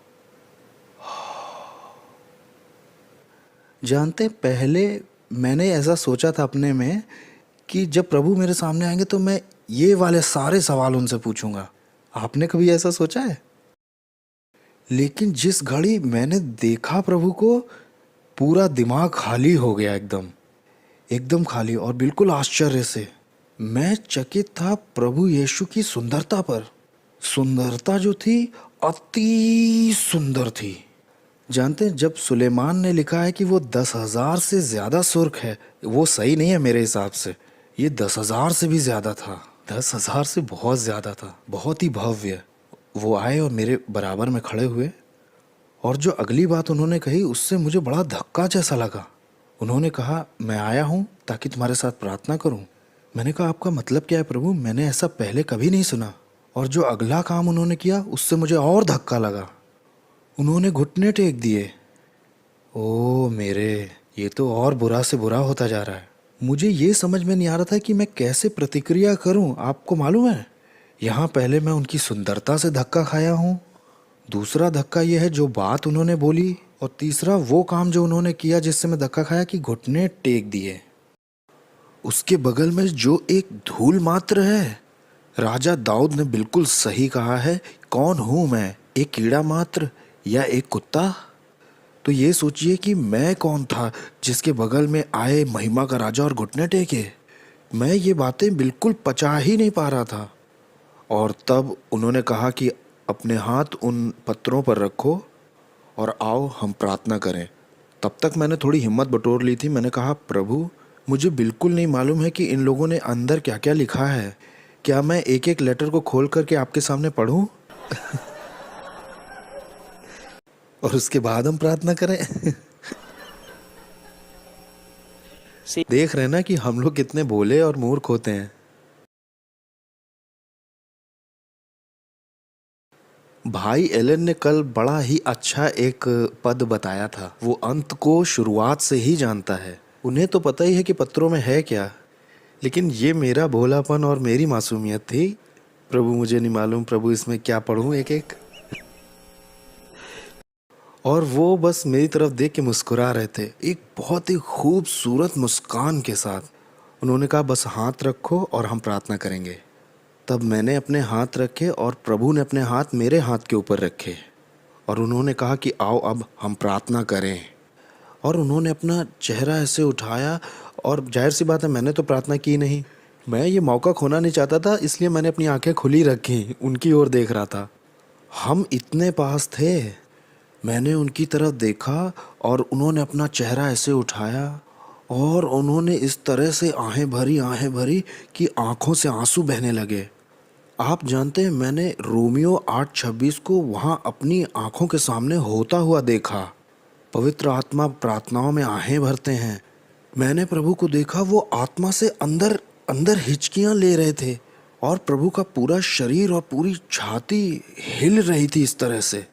जानते हैं, पहले मैंने ऐसा सोचा था अपने में कि जब प्रभु मेरे सामने आएंगे तो मैं ये वाले सारे सवाल उनसे पूछूंगा। आपने कभी ऐसा सोचा है? लेकिन जिस घड़ी मैंने देखा प्रभु को, पूरा दिमाग खाली हो गया, एकदम एकदम खाली और बिल्कुल आश्चर्य से। मैं चकित था प्रभु यीशु की सुंदरता पर। सुंदरता जो थी, अति सुंदर थी। जानते हैं, जब सुलेमान ने लिखा है कि वो 10,000 से ज़्यादा सुर्ख है, वो सही नहीं है मेरे हिसाब से। ये 10,000 से भी ज़्यादा था। 10,000 से बहुत ज़्यादा था, बहुत ही भव्य। वो आए और मेरे बराबर में खड़े हुए और जो अगली बात उन्होंने कही उससे मुझे बड़ा धक्का जैसा लगा। उन्होंने कहा, मैं आया हूँ ताकि तुम्हारे साथ प्रार्थना करूँ। मैंने कहा, आपका मतलब क्या है प्रभु? मैंने ऐसा पहले कभी नहीं सुना। और जो अगला काम उन्होंने किया उससे मुझे और धक्का लगा। उन्होंने घुटने टेक दिए। ओ मेरे, ये तो और बुरा से बुरा होता जा रहा है। मुझे ये समझ में नहीं आ रहा था कि मैं कैसे प्रतिक्रिया करूं। आपको मालूम है, यहाँ पहले मैं उनकी सुंदरता से धक्का खाया हूँ, दूसरा धक्का ये है जो बात उन्होंने बोली, और तीसरा वो काम जो उन्होंने किया जिससे मैं धक्का खाया कि घुटने टेक दिए। उसके बगल में जो एक धूल मात्र है। राजा दाऊद ने बिल्कुल सही कहा है, कौन हूँ मैं, एक कीड़ा मात्र या एक कुत्ता? तो ये सोचिए कि मैं कौन था जिसके बगल में आए महिमा का राजा और घुटने टेके। मैं ये बातें बिल्कुल पचा ही नहीं पा रहा था। और तब उन्होंने कहा कि अपने हाथ उन पत्रों पर रखो और आओ हम प्रार्थना करें। तब तक मैंने थोड़ी हिम्मत बटोर ली थी। मैंने कहा, प्रभु मुझे बिल्कुल नहीं मालूम है कि इन लोगों ने अंदर क्या क्या लिखा है। क्या मैं एक एक लेटर को खोल करके आपके सामने पढ़ूं? और उसके बाद हम प्रार्थना करें? देख रहे हैं ना कि हम लोग कितने भोले और मूर्ख होते हैं। भाई एलन ने कल बड़ा ही अच्छा एक पद बताया था। वो अंत को शुरुआत से ही जानता है। उन्हें तो पता ही है कि पत्रों में है क्या, लेकिन ये मेरा भोलापन और मेरी मासूमियत थी। प्रभु मुझे नहीं मालूम, प्रभु इसमें क्या पढ़ूं एक एक। और वो बस मेरी तरफ देख के मुस्कुरा रहे थे, एक बहुत ही खूबसूरत मुस्कान के साथ। उन्होंने कहा, बस हाथ रखो और हम प्रार्थना करेंगे। तब मैंने अपने हाथ रखे और प्रभु ने अपने हाथ मेरे हाथ के ऊपर रखे और उन्होंने कहा कि आओ अब हम प्रार्थना करें। और उन्होंने अपना चेहरा ऐसे उठाया और जाहिर सी बात है, मैंने तो प्रार्थना की नहीं। मैं ये मौका खोना नहीं चाहता था, इसलिए मैंने अपनी आंखें खुली रखी, उनकी ओर देख रहा था। हम इतने पास थे। मैंने उनकी तरफ देखा और उन्होंने अपना चेहरा ऐसे उठाया और उन्होंने इस तरह से आहें भरी कि आंखों से आंसू बहने लगे। आप जानते हैं, मैंने रोमियो 8:26 को वहाँ अपनी आंखों के सामने होता हुआ देखा। पवित्र आत्मा प्रार्थनाओं में आहें भरते हैं। मैंने प्रभु को देखा, वो आत्मा से अंदर अंदर हिचकियाँ ले रहे थे और प्रभु का पूरा शरीर और पूरी छाती हिल रही थी इस तरह से,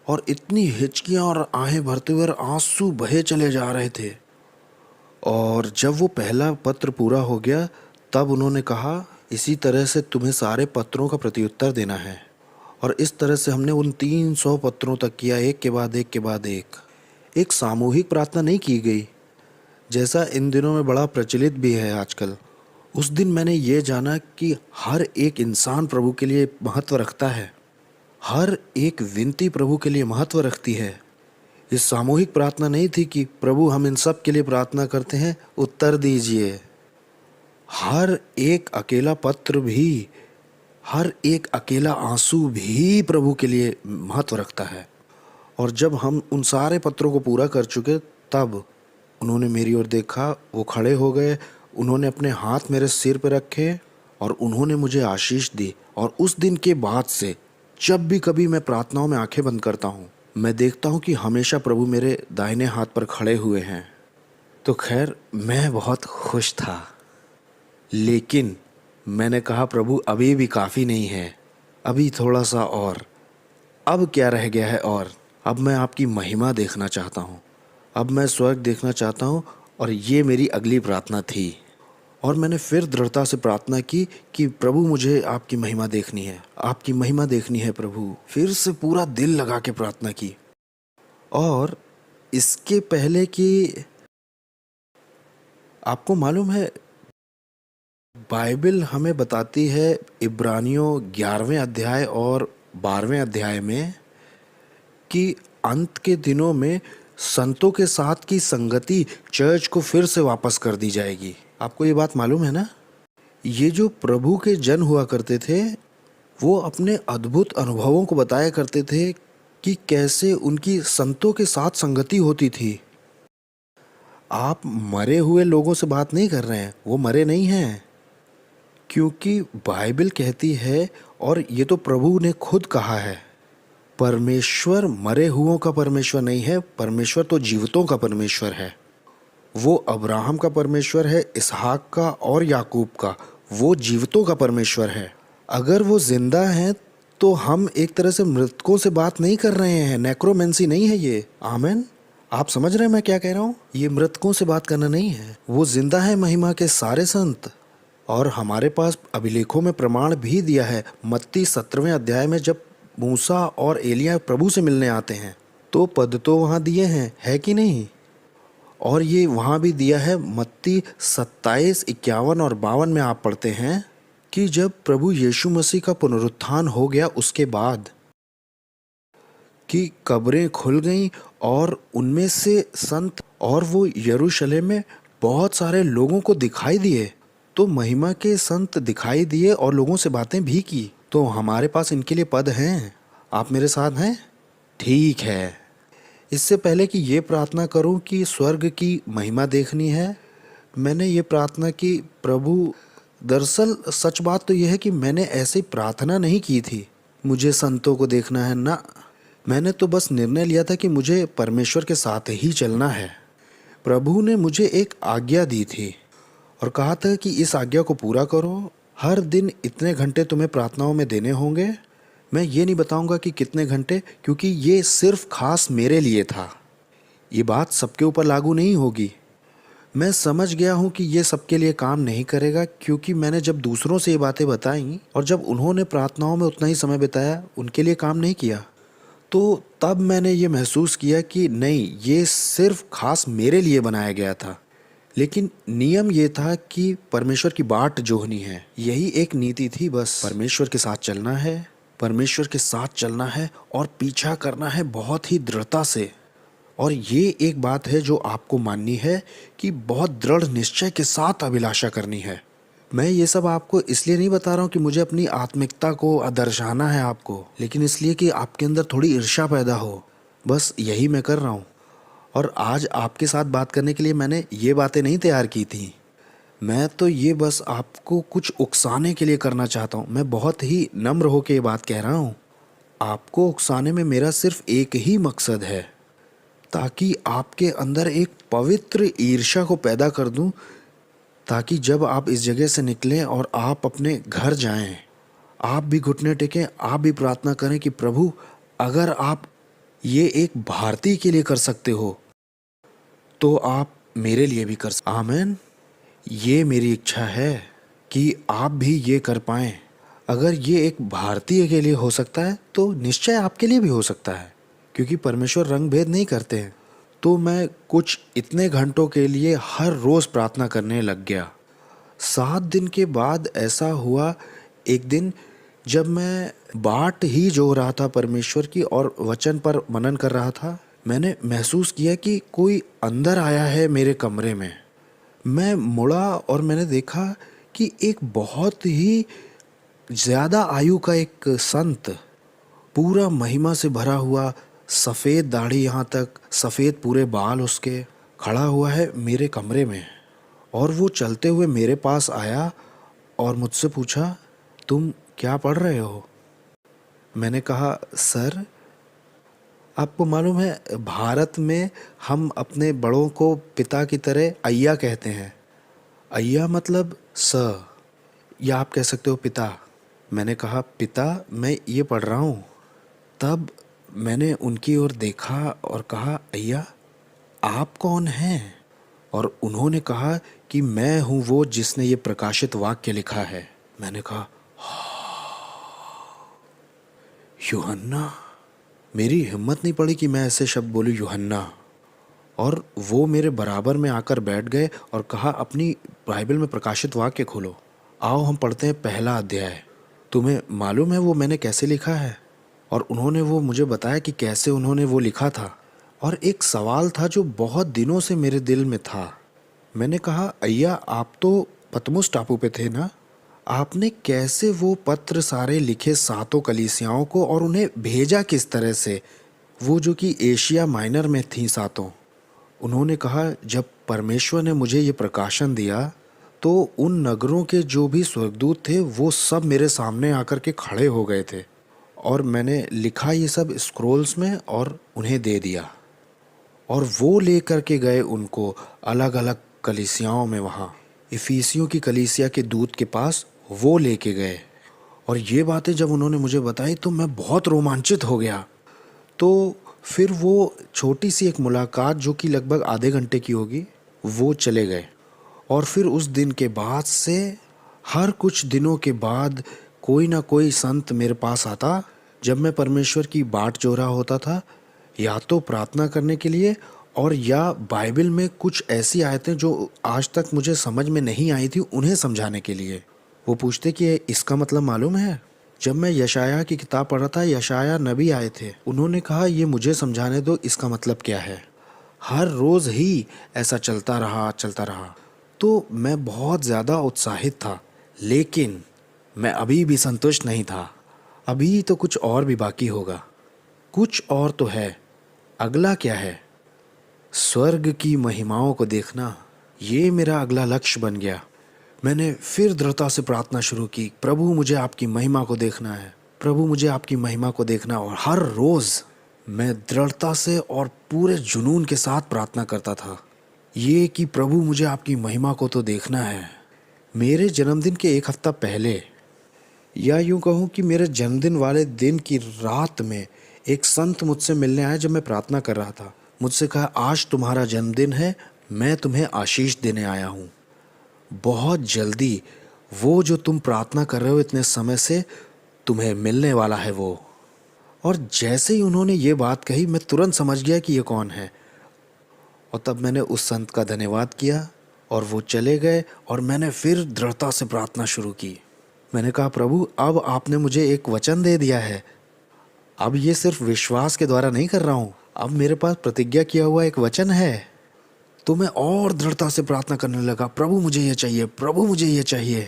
और इतनी हिचकियाँ और आहें भरते हुए आंसू बहे चले जा रहे थे। और जब वो पहला पत्र पूरा हो गया तब उन्होंने कहा, इसी तरह से तुम्हें सारे पत्रों का प्रत्युत्तर देना है। और इस तरह से हमने उन 300 पत्रों तक किया, एक के बाद एक के बाद एक। एक सामूहिक प्रार्थना नहीं की गई जैसा इन दिनों में बड़ा प्रचलित भी है आजकल। उस दिन मैंने ये जाना कि हर एक इंसान प्रभु के लिए महत्व रखता है, हर एक विनती प्रभु के लिए महत्व रखती है। इस सामूहिक प्रार्थना नहीं थी कि प्रभु हम इन सब के लिए प्रार्थना करते हैं, उत्तर दीजिए। हर एक अकेला पत्र भी, हर एक अकेला आंसू भी प्रभु के लिए महत्व रखता है। और जब हम उन सारे पत्रों को पूरा कर चुके तब उन्होंने मेरी ओर देखा, वो खड़े हो गए, उन्होंने अपने हाथ मेरे सिर पर रखे और उन्होंने मुझे आशीष दी। और उस दिन के बाद से जब भी कभी मैं प्रार्थनाओं में आंखें बंद करता हूँ, मैं देखता हूँ कि हमेशा प्रभु मेरे दाहिने हाथ पर खड़े हुए हैं। तो खैर, मैं बहुत खुश था, लेकिन मैंने कहा प्रभु अभी भी काफ़ी नहीं है, अभी थोड़ा सा और। अब क्या रह गया है? और अब मैं आपकी महिमा देखना चाहता हूँ, अब मैं स्वर्ग देखना चाहता हूँ। और ये मेरी अगली प्रार्थना थी। और मैंने फिर दृढ़ता से प्रार्थना की कि प्रभु मुझे आपकी महिमा देखनी है, आपकी महिमा देखनी है प्रभु। फिर से पूरा दिल लगा के प्रार्थना की। और इसके पहले कि आपको मालूम है, बाइबल हमें बताती है इब्रानियों 11वें अध्याय और 12वें अध्याय में कि अंत के दिनों में संतों के साथ की संगति चर्च को फिर से वापस कर दी जाएगी। आपको ये बात मालूम है ना? ये जो प्रभु के जन हुआ करते थे, वो अपने अद्भुत अनुभवों को बताया करते थे कि कैसे उनकी संतों के साथ संगति होती थी। आप मरे हुए लोगों से बात नहीं कर रहे हैं, वो मरे नहीं हैं। क्योंकि बाइबल कहती है, और ये तो प्रभु ने खुद कहा है, परमेश्वर मरे हुओं का परमेश्वर नहीं है, परमेश्वर तो जीवितों का परमेश्वर है। वो अब्राहम का परमेश्वर है, इसहाक का और याकूब का। वो जीवितों का परमेश्वर है। अगर वो जिंदा हैं तो हम एक तरह से मृतकों से बात नहीं कर रहे हैं। नेक्रोमेंसी नहीं है ये। आमेन। आप समझ रहे हैं मैं क्या कह रहा हूँ? ये मृतकों से बात करना नहीं है। वो जिंदा है, महिमा के सारे संत। और हमारे पास अभिलेखों में प्रमाण भी दिया है। मत्ती 17वें अध्याय में जब मूसा और एलिया प्रभु से मिलने आते हैं, तो पद तो वहाँ दिए हैं, है कि नहीं? और ये वहाँ भी दिया है, मत्ती 27, 51 और 52 में आप पढ़ते हैं कि जब प्रभु यीशु मसीह का पुनरुत्थान हो गया, उसके बाद कि कब्रें खुल गईं और उनमें से संत और वो यरूशलेम में बहुत सारे लोगों को दिखाई दिए। तो महिमा के संत दिखाई दिए और लोगों से बातें भी की। तो हमारे पास इनके लिए पद हैं। आप मेरे साथ हैं? ठीक है। इससे पहले कि ये प्रार्थना करूं कि स्वर्ग की महिमा देखनी है, मैंने ये प्रार्थना की, प्रभु दरअसल सच बात तो यह है कि मैंने ऐसी प्रार्थना नहीं की थी मुझे संतों को देखना है ना। मैंने तो बस निर्णय लिया था कि मुझे परमेश्वर के साथ ही चलना है। प्रभु ने मुझे एक आज्ञा दी थी और कहा था कि इस आज्ञा को पूरा करो। हर दिन इतने घंटे तुम्हें प्रार्थनाओं में देने होंगे। मैं ये नहीं बताऊंगा कि कितने घंटे, क्योंकि ये सिर्फ खास मेरे लिए था। ये बात सबके ऊपर लागू नहीं होगी। मैं समझ गया हूँ कि ये सबके लिए काम नहीं करेगा, क्योंकि मैंने जब दूसरों से ये बातें बताई और जब उन्होंने प्रार्थनाओं में उतना ही समय बिताया, उनके लिए काम नहीं किया, तो तब मैंने ये महसूस किया कि नहीं, ये सिर्फ खास मेरे लिए बनाया गया था। लेकिन नियम ये था कि परमेश्वर की बाट जोहनी है। यही एक नीति थी बस। परमेश्वर के साथ चलना है, परमेश्वर के साथ चलना है और पीछा करना है बहुत ही दृढ़ता से। और ये एक बात है जो आपको माननी है कि बहुत दृढ़ निश्चय के साथ अभिलाषा करनी है। मैं ये सब आपको इसलिए नहीं बता रहा हूँ कि मुझे अपनी आत्मिकता को दर्शाना है आपको, लेकिन इसलिए कि आपके अंदर थोड़ी ईर्ष्या पैदा हो। बस यही मैं कर रहा हूँ। और आज आपके साथ बात करने के लिए मैंने ये बातें नहीं तैयार की थी। मैं तो ये बस आपको कुछ उकसाने के लिए करना चाहता हूँ। मैं बहुत ही नम्र होकर ये बात कह रहा हूँ। आपको उकसाने में मेरा सिर्फ एक ही मकसद है, ताकि आपके अंदर एक पवित्र ईर्ष्या को पैदा कर दूं, ताकि जब आप इस जगह से निकलें और आप अपने घर जाएं, आप भी घुटने टेकें, आप भी प्रार्थना करें कि प्रभु, अगर आप ये एक भारतीय के लिए कर सकते हो तो आप मेरे लिए भी कर सकते। आमीन। ये मेरी इच्छा है कि आप भी ये कर पाएं। अगर ये एक भारतीय के लिए हो सकता है तो निश्चय आपके लिए भी हो सकता है, क्योंकि परमेश्वर रंग भेद नहीं करते हैं। तो मैं कुछ इतने घंटों के लिए हर रोज़ प्रार्थना करने लग गया। 7 दिन के बाद ऐसा हुआ, एक दिन जब मैं बाट ही जो रहा था परमेश्वर की और वचन पर मनन कर रहा था, मैंने महसूस किया कि कोई अंदर आया है मेरे कमरे में। मैं मुड़ा और मैंने देखा कि एक बहुत ही ज़्यादा आयु का एक संत, पूरा महिमा से भरा हुआ, सफ़ेद दाढ़ी यहाँ तक, सफ़ेद पूरे बाल उसके, खड़ा हुआ है मेरे कमरे में। और वो चलते हुए मेरे पास आया और मुझसे पूछा, तुम क्या पढ़ रहे हो? मैंने कहा, सर, आपको मालूम है भारत में हम अपने बड़ों को पिता की तरह अय्या कहते हैं। अय्या मतलब स, या आप कह सकते हो पिता। मैंने कहा, पिता, मैं ये पढ़ रहा हूँ। तब मैंने उनकी ओर देखा और कहा, अय्या, आप कौन हैं? और उन्होंने कहा कि मैं हूँ वो जिसने ये प्रकाशित वाक्य लिखा है। मैंने कहा, यूहन्ना। मेरी हिम्मत नहीं पड़ी कि मैं ऐसे शब्द बोलूं, यूहन्ना। और वो मेरे बराबर में आकर बैठ गए और कहा, अपनी बाइबल में प्रकाशित वाक्य खोलो, आओ हम पढ़ते हैं पहला अध्याय। तुम्हें मालूम है वो मैंने कैसे लिखा है? और उन्होंने वो मुझे बताया कि कैसे उन्होंने वो लिखा था। और एक सवाल था जो बहुत दिनों से मेरे दिल में था। मैंने कहा, अय्या, आप तो पतमुस टापू पे थे ना? आपने कैसे वो पत्र सारे लिखे सातों कलीसियाओं को, और उन्हें भेजा किस तरह से, वो जो कि एशिया माइनर में थी सातों? उन्होंने कहा, जब परमेश्वर ने मुझे ये प्रकाशन दिया तो उन नगरों के जो भी स्वर्गदूत थे वो सब मेरे सामने आकर के खड़े हो गए थे, और मैंने लिखा ये सब स्क्रोल्स में और उन्हें दे दिया। और वो लेकर के गए उनको अलग अलग कलीसियाओं में, वहाँ इफिसियों की कलीसिया के दूत के पास वो लेके गए। और ये बातें जब उन्होंने मुझे बताई तो मैं बहुत रोमांचित हो गया। तो फिर वो छोटी सी एक मुलाकात जो कि लगभग आधे घंटे की होगी, वो चले गए। और फिर उस दिन के बाद से हर कुछ दिनों के बाद कोई ना कोई संत मेरे पास आता, जब मैं परमेश्वर की बाट जो रहा होता था, या तो प्रार्थना करने के लिए, और या बाइबल में कुछ ऐसी आयतें जो आज तक मुझे समझ में नहीं आई थी उन्हें समझाने के लिए। वो पूछते कि इसका मतलब मालूम है? जब मैं यशाया की किताब पढ़ रहा था, यशाया नबी आए थे, उन्होंने कहा, ये मुझे समझाने दो इसका मतलब क्या है। हर रोज़ ही ऐसा चलता रहा चलता रहा। तो मैं बहुत ज़्यादा उत्साहित था, लेकिन मैं अभी भी संतुष्ट नहीं था। अभी तो कुछ और भी बाकी होगा। कुछ और तो है। अगला क्या है? स्वर्ग की महिमाओं को देखना। ये मेरा अगला लक्ष्य बन गया। मैंने फिर दृढ़ता से प्रार्थना शुरू की, प्रभु मुझे आपकी महिमा को देखना है, प्रभु मुझे आपकी महिमा को देखना। और हर रोज़ मैं दृढ़ता से और पूरे जुनून के साथ प्रार्थना करता था, ये कि प्रभु मुझे आपकी महिमा को तो देखना है। मेरे जन्मदिन के एक हफ्ता पहले, या यूं कहूँ कि मेरे जन्मदिन वाले दिन की रात में, एक संत मुझसे मिलने आया जब मैं प्रार्थना कर रहा था। मुझसे कहा, आज तुम्हारा जन्मदिन है, मैं तुम्हें आशीष देने आया हूँ। बहुत जल्दी वो जो तुम प्रार्थना कर रहे हो इतने समय से, तुम्हें मिलने वाला है वो। और जैसे ही उन्होंने ये बात कही, मैं तुरंत समझ गया कि ये कौन है। और तब मैंने उस संत का धन्यवाद किया और वो चले गए, और मैंने फिर दृढ़ता से प्रार्थना शुरू की। मैंने कहा, प्रभु, अब आपने मुझे एक वचन दे दिया है। अब ये सिर्फ विश्वास के द्वारा नहीं कर रहा हूँ, अब मेरे पास प्रतिज्ञा किया हुआ एक वचन है। तो मैं और दृढ़ता से प्रार्थना करने लगा, प्रभु मुझे ये चाहिए, प्रभु मुझे ये चाहिए।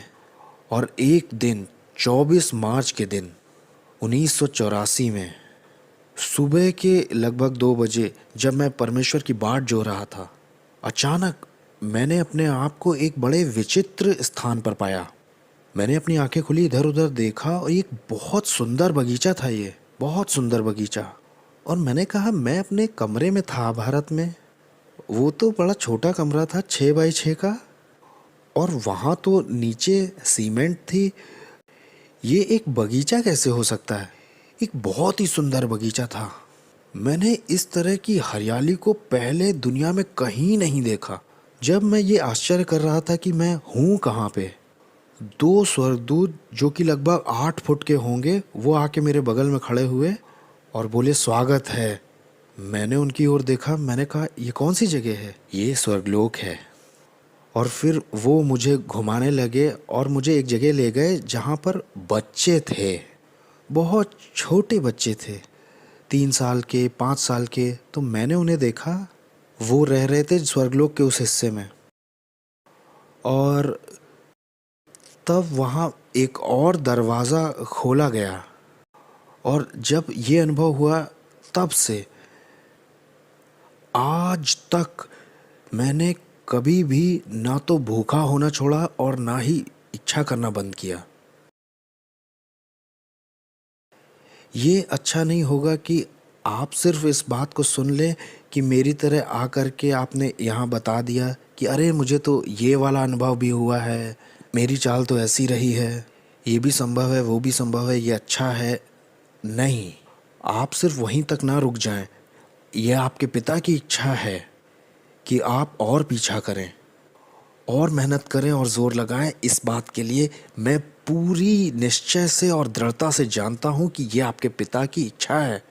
और एक दिन 24 मार्च के दिन 1984 में सुबह के लगभग 2 बजे, जब मैं परमेश्वर की बाट जो रहा था, अचानक मैंने अपने आप को एक बड़े विचित्र स्थान पर पाया। मैंने अपनी आंखें खुली, इधर उधर देखा, और एक बहुत सुंदर बगीचा था, ये बहुत सुंदर बगीचा। और मैंने कहा, मैं अपने कमरे में था भारत में। वो तो बड़ा छोटा कमरा था, 6 बाई 6 का, और वहाँ तो नीचे सीमेंट थी। ये एक बगीचा कैसे हो सकता है? एक बहुत ही सुंदर बगीचा था। मैंने इस तरह की हरियाली को पहले दुनिया में कहीं नहीं देखा। जब मैं ये आश्चर्य कर रहा था कि मैं हूँ कहाँ पे, 2 स्वर्गदूत जो कि लगभग 8 फुट के होंगे, वो आके मेरे बगल में खड़े हुए और बोले, स्वागत है। मैंने उनकी ओर देखा, मैंने कहा, ये कौन सी जगह है? ये स्वर्गलोक है। और फिर वो मुझे घुमाने लगे और मुझे एक जगह ले गए जहाँ पर बच्चे थे, बहुत छोटे बच्चे थे, 3 साल के, 5 साल के। तो मैंने उन्हें देखा, वो रह रहे थे स्वर्गलोक के उस हिस्से में। और तब वहाँ एक और दरवाज़ा खोला गया, और जब ये अनुभव हुआ, तब से आज तक मैंने कभी भी ना तो भूखा होना छोड़ा और ना ही इच्छा करना बंद किया। ये अच्छा नहीं होगा कि आप सिर्फ इस बात को सुन लें कि मेरी तरह आकर के आपने यहाँ बता दिया कि अरे मुझे तो ये वाला अनुभव भी हुआ है, मेरी चाल तो ऐसी रही है, ये भी संभव है, वो भी संभव है, ये अच्छा है। नहीं, आप सिर्फ वहीं तक ना रुक जाएं। यह आपके पिता की इच्छा है कि आप और पीछा करें और मेहनत करें और ज़ोर लगाएं। इस बात के लिए मैं पूरी निश्चय से और दृढ़ता से जानता हूं कि ये आपके पिता की इच्छा है।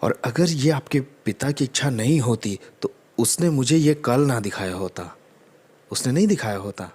और अगर ये आपके पिता की इच्छा नहीं होती तो उसने मुझे ये कल ना दिखाया होता, उसने नहीं दिखाया होता।